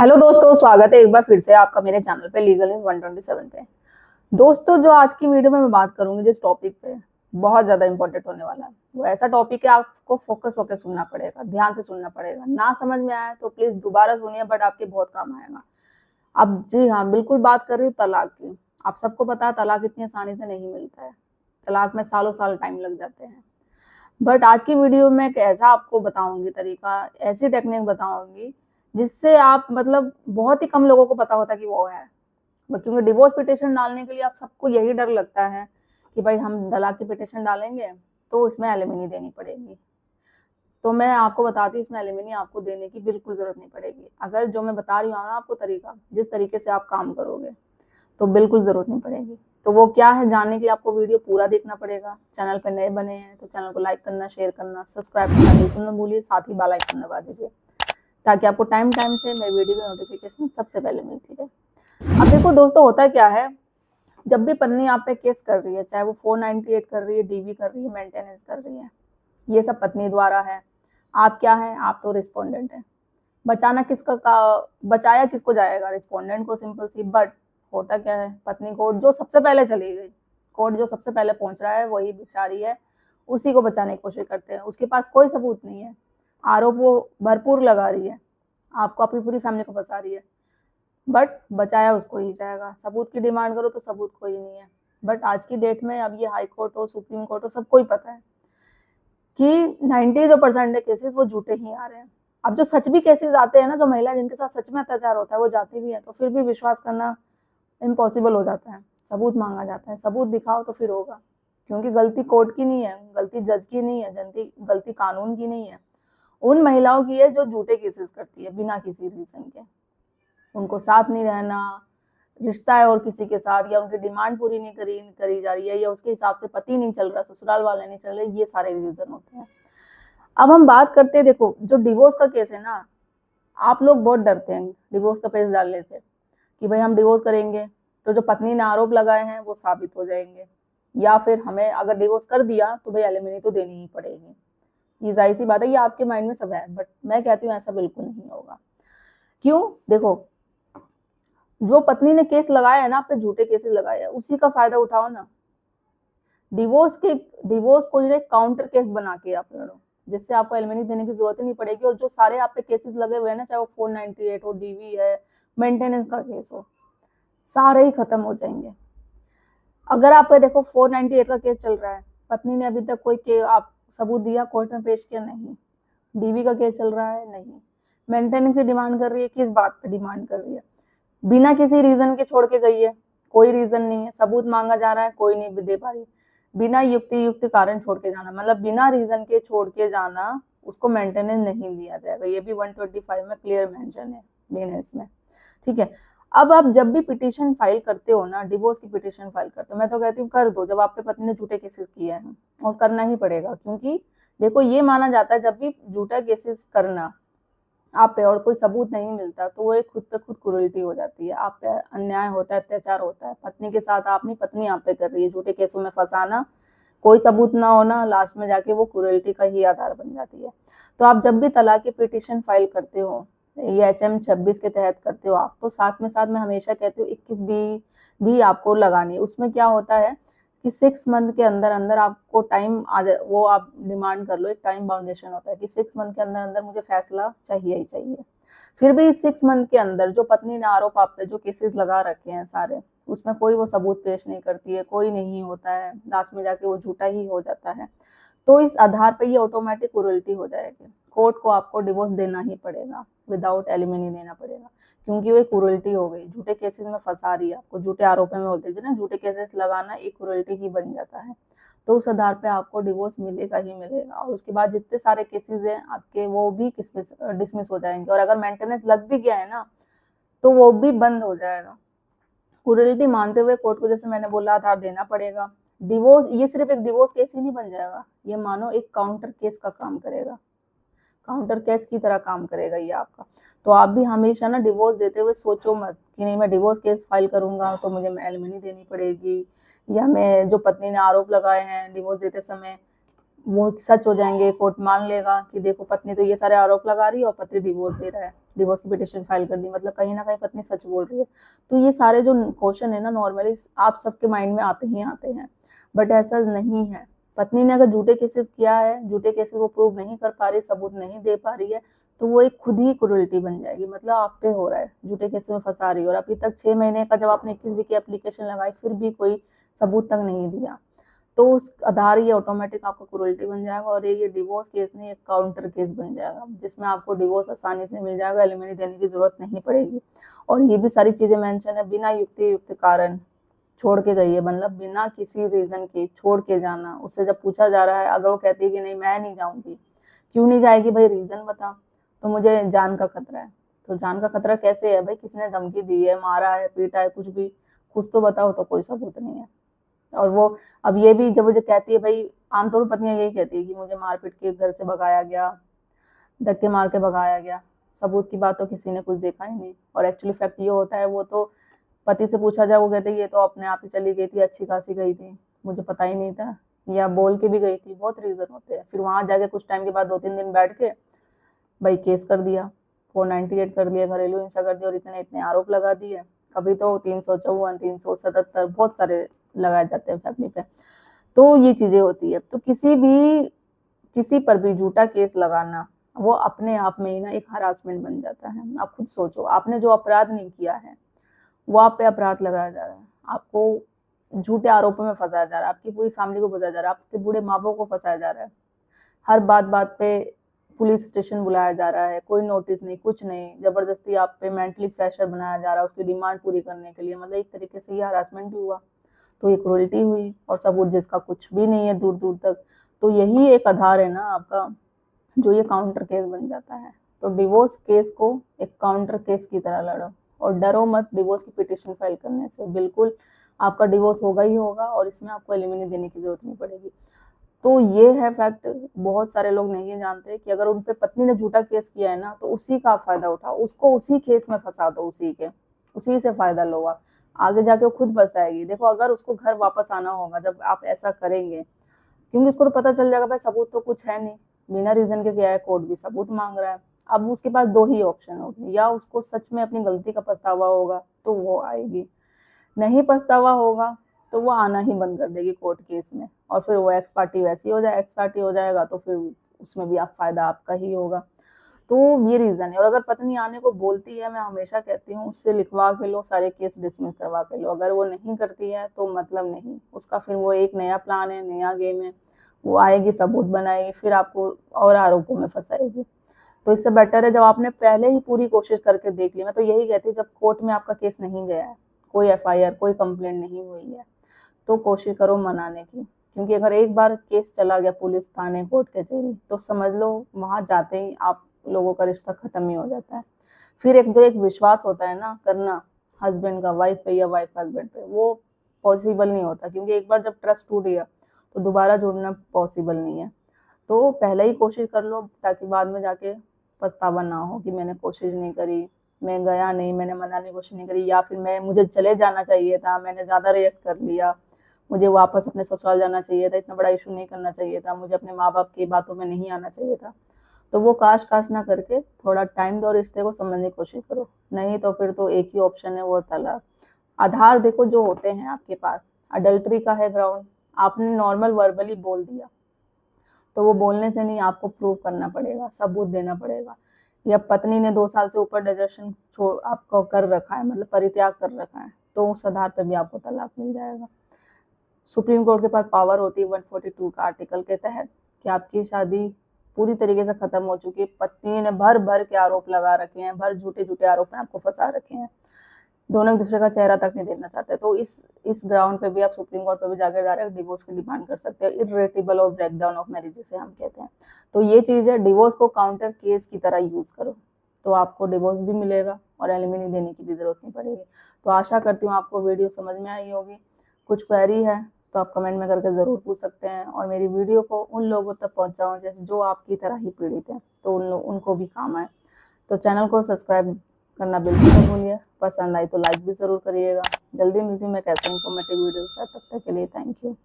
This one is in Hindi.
हेलो दोस्तों, स्वागत है एक बार फिर से आपका मेरे चैनल पे लीगल न्यूज 127 पे। दोस्तों, जो आज की वीडियो में मैं बात करूंगी जिस टॉपिक पे, बहुत ज्यादा इंपॉर्टेंट होने वाला है। वो ऐसा टॉपिक है, आपको फोकस होकर सुनना पड़ेगा, ध्यान से सुनना पड़ेगा। ना समझ में आए तो प्लीज दोबारा सुनिए, बट आपके बहुत काम आएगा। अब जी हाँ, बिल्कुल बात कर रही हूँ तलाक की। आप सबको पता है तलाक इतनी आसानी से नहीं मिलता है। तलाक में सालों साल टाइम लग जाते हैं। बट आज की वीडियो में एक ऐसा आपको बताऊंगी तरीका, ऐसी टेक्निक बताऊंगी जिससे आप मतलब बहुत ही कम लोगों को पता होता कि वो है। क्योंकि डिवोर्स पिटिशन डालने के लिए आप सबको यही डर लगता है कि भाई हम तलाक की पिटिशन डालेंगे तो इसमें एलिमनी देनी पड़ेगी। तो मैं आपको बताती हूँ, इसमें एलिमनी आपको देने की बिल्कुल जरूरत नहीं पड़ेगी। अगर जो मैं बता रही हूँ ना आपको तरीका, जिस तरीके से आप काम करोगे तो बिल्कुल जरूरत नहीं पड़ेगी। तो वो क्या है, जानने के लिए आपको वीडियो पूरा देखना पड़ेगा। चैनल पर नए बने हैं तो चैनल को लाइक करना, शेयर करना, सब्सक्राइब करना बिल्कुल ना भूलिए। साथ ही बेल आइकन दबा दीजिए ताकि आपको टाइम टाइम से मेरी वीडियो की नोटिफिकेशन सबसे पहले मिलती रहे। अब देखो दोस्तों, होता क्या है, जब भी पत्नी आप पे केस कर रही है, चाहे वो 498 कर रही है, डीवी कर रही है, मेंटेनेंस कर रही है, ये सब पत्नी द्वारा है। आप क्या है, आप तो रिस्पोंडेंट है। बचाना किसका बचाया किसको जाएगा, रिस्पोंडेंट को, सिंपल सी। बट होता क्या है, पत्नी कोर्ट जो सबसे पहले चली गई, कोर्ट जो सबसे पहले पहुंच रहा है वही बेचारी है, उसी को बचाने की कोशिश करते हैं। उसके पास कोई सबूत नहीं है, आरोप वो भरपूर लगा रही है, आपको, अपनी पूरी फैमिली को फंसा रही है। बट बचाया उसको ही जाएगा। सबूत की डिमांड करो तो सबूत कोई नहीं है। बट आज की डेट में, अब ये हाई कोर्ट हो, सुप्रीम कोर्ट हो, सबको ही पता है कि 90 जो परसेंट केसेस वो झूठे ही आ रहे हैं। अब जो सच भी केसेस आते हैं ना, जो महिला जिनके साथ सच में अत्याचार होता है वो जाती भी है, तो फिर भी विश्वास करना इम्पॉसिबल हो जाता है। सबूत मांगा जाता है, सबूत दिखाओ तो फिर होगा। क्योंकि गलती कोर्ट की नहीं है, गलती जज की नहीं है, गलती कानून की नहीं है, उन महिलाओं की है जो झूठे केसेस करती है बिना किसी रीजन के। उनको साथ नहीं रहना, रिश्ता है और किसी के साथ, या उनकी डिमांड पूरी नहीं करी जा रही है, या उसके हिसाब से पति नहीं चल रहा, ससुराल वाले नहीं चल रहे, ये सारे रीजन होते हैं। अब हम बात करते हैं, देखो जो डिवोर्स का केस है ना, आप लोग बहुत डरते हैं डिवोर्स का केस डालने से कि भाई हम डिवोर्स करेंगे तो जो पत्नी ने आरोप लगाए हैं वो साबित हो जाएंगे, या फिर हमें अगर डिवोर्स कर दिया तो भाई एलिमनी तो देनी ही पड़ेगी। ये जाहिर सी बात है, ये आपके माइंड में सब है। बट मैं कहती हूँ ऐसा बिल्कुल नहीं होगा। क्यों? देखो, जो पत्नी ने केस लगाया है ना, आप पे झूठे केसेस लगाए हैं, उसी का फायदा उठाओ ना। डिवोर्स को जो काउंटर केस बना के आप लड़ो, जिससे आपको एलिमनी देने की जरूरत ही नहीं पड़ेगी। और जो सारे आप पे केसेस लगे हुए हैं ना, चाहे वो 498 हो, डीवी है, मेंटेनेंस का केस हो, सारे ही खत्म हो जाएंगे। अगर आप देखो 498 का केस चल रहा है, पत्नी ने अभी तक कोई आप सबूत दिया, कोर्ट में पेश किया नहीं। डीवी का केस चल रहा है, नहीं। मेंटेनेंस की डिमांड कर रही है, किस बात पे डिमांड कर रही है? बिना किसी रीजन के छोड़ के गई है, कोई रीजन नहीं है। सबूत मांगा जा रहा है, कोई नहीं दे पा रही। बिना युक्ति कारण छोड़ के जाना, मतलब बिना रीजन के छोड़ के जाना, उसको मेंटेनेंस नहीं दिया जाएगा। ये भी 125 में क्लियर मेंशन है बीएनएस में। ठीक है। अब आप जब भी पिटीशन फाइल करते हो ना, डिवोर्स की पिटीशन फाइल करते हो, मैं तो कहती हूँ कर दो, जब आप पे पत्नी ने झूठे केसेस किए हैं। और करना ही पड़ेगा, क्योंकि देखो ये माना जाता है जब भी झूठा केसेस करना आप पे और कोई सबूत नहीं मिलता, तो वो एक खुद पे खुद क्रूरल्टी हो जाती है, आप पे अन्याय होता है, अत्याचार होता है। पत्नी के साथ आपने, पत्नी आप पे कर रही है, झूठे केसों में फंसाना, कोई सबूत ना होना, लास्ट में जाके वो क्रूरल्टी का ही आधार बन जाती है। तो आप जब भी तलाक की पिटीशन फाइल करते हो, ये HM 26 के तहत करते हो आप, तो साथ में साथ मैं हमेशा कहती हूँ 21 भी आपको लगानी है। उसमें क्या होता है कि 6 मंथ के अंदर अंदर आपको टाइम आ जाए, वो आप डिमांड कर लो, एक टाइम बाउंडेशन होता है कि 6 मंथ के अंदर अंदर मुझे फैसला चाहिए ही चाहिए। फिर भी 6 मंथ के अंदर जो पत्नी ने आरोप आप पे जो केसेस लगा रखे हैं सारे, उसमें कोई वो सबूत पेश नहीं करती है, कोई नहीं होता है, लास्ट में जाके वो झूठा ही हो जाता है, तो इस आधार पे ये ऑटोमेटिक क्रूरल्टी हो जाएगी। कोर्ट को आपको डिवोर्स देना ही पड़ेगा, विदाउट एलिमनी देना पड़ेगा, क्योंकि वो क्रूरल्टी हो गई, झूठे केसेस में फंसा रही है आपको, झूठे आरोपों में बोलते हैं ना, झूठे केसेस लगाना एक क्रूरल्टी ही बन जाता है। तो उस आधार पे आपको डिवोर्स मिलेगा ही मिलेगा। और उसके बाद जितने सारे केसेस हैं आपके, वो भी डिसमिस हो जाएंगे। और अगर मेंटेनेंस लग भी गया है ना, तो वो भी बंद हो जाएगा। क्रूरल्टी मानते हुए कोर्ट को, जैसे मैंने बोला, आधार देना पड़ेगा। डिवोर्स ये सिर्फ एक डिवोर्स केस ही नहीं बन जाएगा, ये मानो एक काउंटर केस का काम करेगा, काउंटर केस की तरह काम करेगा ये आपका। तो आप भी हमेशा ना डिवोर्स देते हुए सोचो मत कि नहीं मैं डिवोर्स केस फाइल करूंगा तो मुझे एलिमनी देनी पड़ेगी, या मैं जो पत्नी ने आरोप लगाए हैं डिवोर्स देते समय वो सच हो जाएंगे, कोर्ट मान लेगा कि देखो पत्नी तो ये सारे आरोप लगा रही है और पति डिवोर्स दे रहा है। डिवोर्स की पिटिशन फाइल कर दी, मतलब कहीं ना कहीं पत्नी सच बोल रही है। तो ये सारे जो क्वेश्चन है ना नॉर्मली आप सबके माइंड में आते ही आते हैं, बट ऐसा नहीं है। पत्नी ने अगर झूठे केसेस किया है, झूठे केसेस को प्रूव नहीं कर पा रही, सबूत नहीं दे पा रही है, तो वो एक खुद ही क्रूरल्टी बन जाएगी। मतलब आप पे हो रहा है, झूठे केसेस में फंसा रही है, और अभी तक 6 महीने का जब आपने 21 की एप्लीकेशन लगाई फिर भी कोई सबूत तक नहीं दिया, तो उस आधार ये ऑटोमेटिक आपका क्रूरल्टी बन जाएगा, और ये डिवोर्स केस नहीं एक काउंटर केस बन जाएगा, जिसमें आपको डिवोर्स आसानी से मिल जाएगा, एलिमनी देने की जरूरत नहीं पड़ेगी। और ये भी सारी चीजें मेंशन है, बिना युक्त कारण छोड़ के गई है, मतलब बिना किसी रीजन के छोड़ के जाना। उससे जब पूछा जा रहा है, अगर वो कहती है कि नहीं मैं नहीं जाऊंगी, क्यों नहीं जाएगी भाई, रीजन बता। तो मुझे जान का खतरा है। तो जान का खतरा कैसे है भाई, किसने धमकी दी है, मारा है, पीटा है, कुछ भी, कुछ तो बताओ। तो कोई सबूत नहीं है। और वो अब ये भी जब मुझे कहती है भाई, आमतौर पर पत्नियां यही कहती है कि मुझे मार पीट के घर से भगाया गया, धक्के मार के भगाया गया, सबूत की बात तो किसी ने कुछ देखा ही नहीं। और एक्चुअली फैक्ट ये होता है, वो तो पति से पूछा जाए वो कहते हैं ये तो अपने आप ही चली गई थी, अच्छी खासी गई थी, मुझे पता ही नहीं था, या बोल के भी गई थी, बहुत रीजन होते हैं। फिर वहां जाके कुछ टाइम के बाद 2-3 दिन बैठ के भाई केस कर दिया, 498 कर दिया, घरेलू हिंसा कर दिया, और इतने इतने आरोप लगा दिए। कभी तो 354, 377 बहुत सारे लगाए जाते हैं फैमिली पे। तो ये चीजें होती है। तो किसी पर भी झूठा केस लगाना वो अपने आप में ही ना एक हरासमेंट बन जाता है। आप खुद सोचो, आपने जो अपराध नहीं किया है वो आप पे अपराध लगाया जा रहा है, आपको झूठे आरोपों में फंसाया जा रहा है, आपकी पूरी फैमिली को फंसाया जा रहा है, आपके बूढ़े माँ बाप को फंसाया जा रहा है, हर बात बात पे पुलिस स्टेशन बुलाया जा रहा है, कोई नोटिस नहीं, कुछ नहीं, जबरदस्ती आप पे मेंटली प्रेशर बनाया जा रहा है उसकी डिमांड पूरी करने के लिए। मतलब एक तरीके से ये हरासमेंट भी हुआ, तो ये क्रूरल्टी हुई, और सबूत जिसका कुछ भी नहीं है दूर दूर तक। तो यही एक आधार है ना आपका, जो ये काउंटर केस बन जाता है। तो डिवोर्स केस को एक काउंटर केस की तरह लड़ो, और डरो मत डिवोर्स की पिटिशन फाइल करने से, बिल्कुल आपका डिवोर्स होगा ही होगा, और इसमें आपको एलिमनी देने की जरूरत नहीं पड़ेगी। तो ये है फैक्ट, बहुत सारे लोग नहीं जानते कि अगर उन पे पत्नी ने झूठा केस किया है ना, तो उसी का फायदा उठाओ, उसको उसी केस में फंसा दो, उसी से फायदा लो आप, आगे जाके वो खुद पछताएगी। देखो अगर उसको घर वापस आना होगा जब आप ऐसा करेंगे, क्योंकि उसको तो पता चल जाएगा भाई सबूत तो कुछ है नहीं, बिना रीजन के क्या है, कोर्ट भी सबूत मांग रहा है। अब उसके पास दो ही ऑप्शन होगी, या उसको सच में अपनी गलती का पछतावा होगा तो वो आएगी, नहीं पछतावा होगा तो वो आना ही बंद कर देगी कोर्ट केस में, और फिर वो एक्स पार्टी वैसी हो जाए, एक्स पार्टी हो जाएगा, तो फिर उसमें भी आप फायदा आपका ही होगा। तो ये रीजन है। और अगर पत्नी आने को बोलती है, मैं हमेशा कहती हूँ उससे लिखवा के लो, सारे केस डिसमिस करवा के लो। अगर वो नहीं करती है तो मतलब नहीं, उसका फिर वो एक नया प्लान है, नया गेम है, वो आएगी, सबूत बनाएगी, फिर आपको और आरोपों में फंसाएगी। तो इससे बेटर है जब आपने पहले ही पूरी कोशिश करके देख ली। मैं तो यही कहती हूँ, जब कोर्ट में आपका केस नहीं गया है, कोई एफआईआर, कोई कंप्लेंट नहीं हुई है, तो कोशिश करो मनाने की, क्योंकि अगर एक बार केस चला गया पुलिस, थाने, कोर्ट, कचहरी, तो समझ लो वहां जाते ही आप लोगों का रिश्ता खत्म ही हो जाता है। फिर एक विश्वास होता है ना करना हस्बैंड का वाइफ पे या वाइफ हस्बैंड पे, वो पॉसिबल नहीं होता, क्योंकि एक बार जब ट्रस्ट टूट गया तो दोबारा जुड़ना पॉसिबल नहीं है। तो पहले ही कोशिश कर लो, ताकि बाद में जाके पछतावा ना हो कि मैंने कोशिश नहीं करी, मैं गया नहीं, मैंने मनाने की कोशिश नहीं करी, या फिर मुझे चले जाना चाहिए था, मैंने ज्यादा रिएक्ट कर लिया, मुझे वापस अपने ससुराल जाना चाहिए था, इतना बड़ा इशू नहीं करना चाहिए था, मुझे अपने माँ बाप की बातों में नहीं आना चाहिए था। तो वो काश काश ना करके थोड़ा टाइम दो, रिश्ते को समझने की कोशिश करो। नहीं तो फिर तो एक ही ऑप्शन है, वो तलाक। आधार देखो जो होते हैं आपके पास, अडल्ट्री का है ग्राउंड, आपने नॉर्मल वर्बली बोल दिया, तो वो बोलने से नहीं, आपको प्रूव करना पड़ेगा, सबूत देना पड़ेगा। या पत्नी ने 2 साल से ऊपर डिजर्शन छोड़ आपको कर रखा है, मतलब परित्याग कर रखा है, तो उस आधार पर भी आपको तलाक मिल जाएगा। सुप्रीम कोर्ट के पास पावर होती है 142 का आर्टिकल के तहत, कि आपकी शादी पूरी तरीके से खत्म हो चुकी है, पत्नी ने भर भर के आरोप लगा रखे हैं, भर झूठे झूठे आरोप में आपको फंसा रखे हैं, दोनों एक दूसरे का चेहरा तक नहीं देखना चाहते, तो इस ग्राउंड पे भी आप सुप्रीम कोर्ट पे भी जाकर डायरेक्ट डिवोर्स की डिमांड कर सकते हैं, इर्रेटिबल ऑफ ब्रेकडाउन ऑफ मैरिज जिसे हम कहते हैं। तो ये चीज है, डिवोर्स को काउंटर केस की तरह यूज करो, तो आपको डिवोर्स भी मिलेगा और एलिमनी देने की भी जरूरत नहीं पड़ेगी। तो आशा करती हूँ आपको वीडियो समझ में आई होगी। कुछ क्वेरी है तो आप कमेंट में करके जरूर पूछ सकते हैं, और मेरी वीडियो को उन लोगों तक पहुंचाओ जैसे जो आपकी तरह ही पीड़ित है, तो उनको भी काम आए। तो चैनल को सब्सक्राइब करना बिल्कुल मत भूलिए, पसंद आई तो लाइक भी जरूर करिएगा। जल्दी मिलती हूँ मैं कैसे इंफॉर्मेटिव वीडियो के साथ, तब तक के लिए थैंक यू।